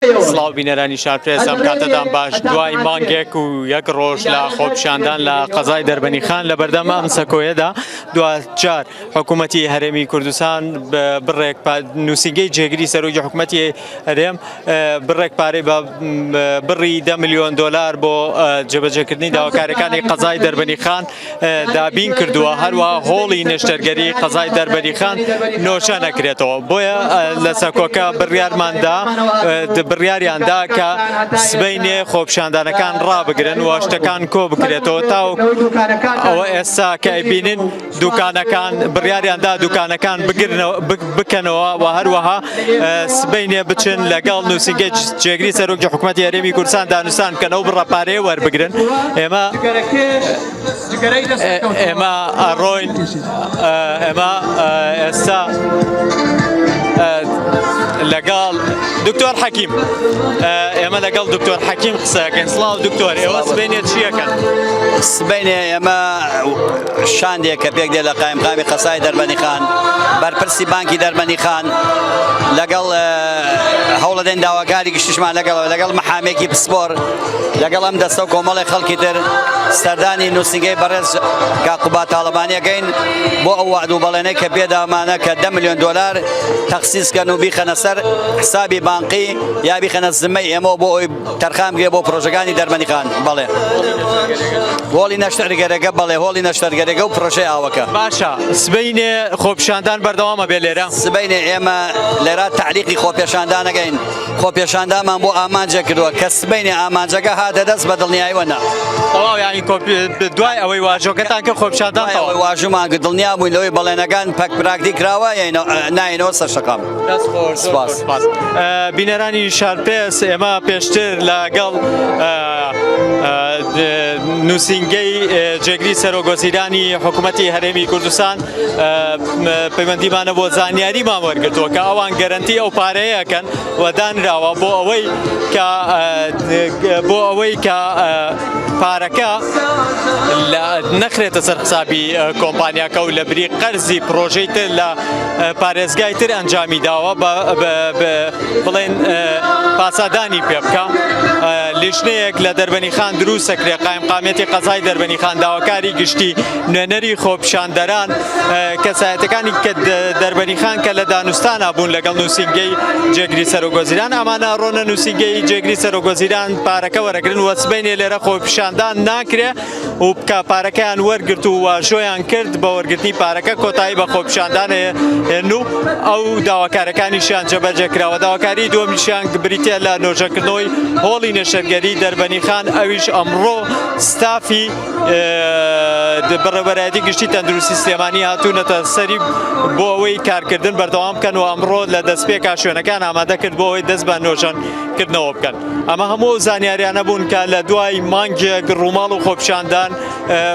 سڵاو بینەرانی شارپرێس ئەم کاتتان باش دوای مانگێک و یەک ڕۆژ لە خۆپیشاندان لە قەزای دەربەنی خان لە بەردەم ئەم سەکۆیەدا دوجار حکوومەتی هەرێمی کوردستان بڕێک نووسینگەی جێگیری سەرۆکی حکوومەتی هەرێم بڕێک پارەی بە بڕی 10 ملیۆن دلار بۆ جێبەجێکردنی داواکاریەکانی قەزای دەربەنی خان دابین کردووە هەروەها هۆڵی نەشتەرگەری قەزای دەربەنی خان نۆشە نەکرێتەوە بۆیە لە سەکۆکە بڕیاریاندا کە سبەینێ خۆپیشاندانەکان ڕابگرن و شتەکان کۆ بکرێتەوە تاو ئەوە ئێستا کە ئەبینن دوکانەکان بڕیاریاندا دوکانەکان بکەنەوە و هەروەها سبەینێ بچن لەگەڵ نووسینگەی جێگیری سەرۆکی حکوومەتی هەرێمی کوردستان دانوستان بکەن ئەو بڕەپارەیە وەربگرن ئێمە ئەڕۆین ئێمە ئێستا لەگەڵ دکتۆر حەکیم ئێمە لەگەڵ دکتۆر حەکیم قسەکەین. سڵاو دکتۆر، ئێوە سبەینێ چیەکەن؟ سبەینێ ئێمە شاندێک کە پێک دێ لە قایمقامی قەزای دەربەنی خان بەرپرسی بانکی دەربەنی خان لەگەڵ هەوڵەدەن داواکاری گشتیشمان لەگەڵ مەحامێکی پسپۆر لەگەڵ ئەم دەستە و کۆمەڵی خەڵکی تر سەردانی نووسینگەی بەڕێز کاقوبا تاڵەبانیەکەین بۆ ئەو وعد و بەڵێنەی کە پێدامانە کە 10 ملیۆن دلار تەخسیسکەن و بیخەنە سەر حسابی بانقی یا بیخەنە زمەی ئێمە بۆ ئەوی تەرخان بگرێ بۆ پرۆژەکانی دەربەنی خان. بەڵێ هۆڵی نەشتەرگەرەکە بڵێ هۆڵی نەشتەرگەرەکە و پرۆژەی ئاوەکە باشە. سبەینێ خۆپیشاندان بەردەوامە بێ لێرە؟ سبەینێ ئێمە لێرە تعلیقی خۆپیشاندانەکەین. خۆپیشاندانمان بۆ ئامانجە کردووە کە سبەینێ ئامانجەکە هاتە دەست بە دڵنیاییوەنە دوای ئەوەی واژۆکەتان کە خۆپیشاندان ئەوەی واژومان کە دڵنیا بووین لەوەی بەڵێنەکان پراکتی کراوە ناینەوە سەر شەقام. سپاس. بینەرانی شارپرێس ئێمە پێشتر لەگەڵ نووسینگەی جێگیری سەرۆکوەزیرانی حکوومەتی هەرێمی کوردستان پەیوەندیمانە بۆ زانیاریمان وەرگرتووە کە ئەوان گەرەنتی ئەو پارەیەکەن و دانراوە بۆ ئەوەی کە پارەکە نەخرێتە سەر حسابی کۆمپانیاکە و لە بری قەرزی پرۆژەی تر لە پارێزگای تر ئەنجامی داوە بڵێن پاسادانی پێ بکە. لیژنەیەک لە دەربەنی خان دروست سەکرێ قایمقامێتی قەزای دەربەنی خان داواکاری گشتی نوێنەری خۆپیشاندەران کەسایەتەکانی کە دەربەنی خان کە لە دانوستانە بوون لەگەڵ نووسینگەی جێگیری سەرۆکوەزیران ئەمانە ڕۆنە نووسینگەی جێگیری سەرۆکوەزیران پارەکە وەرەگرن و سبەینێ لێرە خۆپیشاندان ناکرێ و بکە پارەکەیان وەرگرت و واژۆیان کرد بە وەرگرتنی پارەکە کۆتایی بە خۆپیشاندان هێن و ئەو داواکارەکانیشیان جێبەجێکراوە. داواکاری دووەمیشیان بریتە لە نۆژەکردنەوەی هۆڵی نەشتەرگەری دەربەنی خان ئەویش ئەمڕۆ ستافی بەڕێوەبەرایەتی گشتی تەندروستی سلێمانی هاتوونەتە سەری بۆ ئەوەی کارکردن بەردەوام بکەن و ئەمڕۆ لە دەستپێکا شوێنەکان ئامادە کرد بۆ ئەوەی دەست بە نۆژەنکردنەوە بکەن. ئەمە هەموو زانیاریانە بوون کە لە دوای مانگێک ڕووماڵ و خۆپیشاندان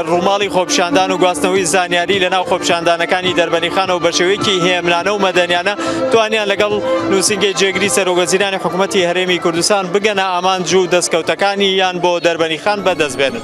ڕووماڵی خۆپیشاندان و گواستنەوەی زانیاری لەناو خۆپیشاندانەکانی دەربەنی خانەوە بە شێوەیەکی هێمنانە و مەدەنیانە توانیان لەگەڵ نووسینگەی جێگیری سەرۆکوەزیرانی حکوومەتی هەرێمی کوردستان بگەنە ئامانج و دەستکەوتەکانی یان بۆ دەربەنی خان بەدەست بێنن.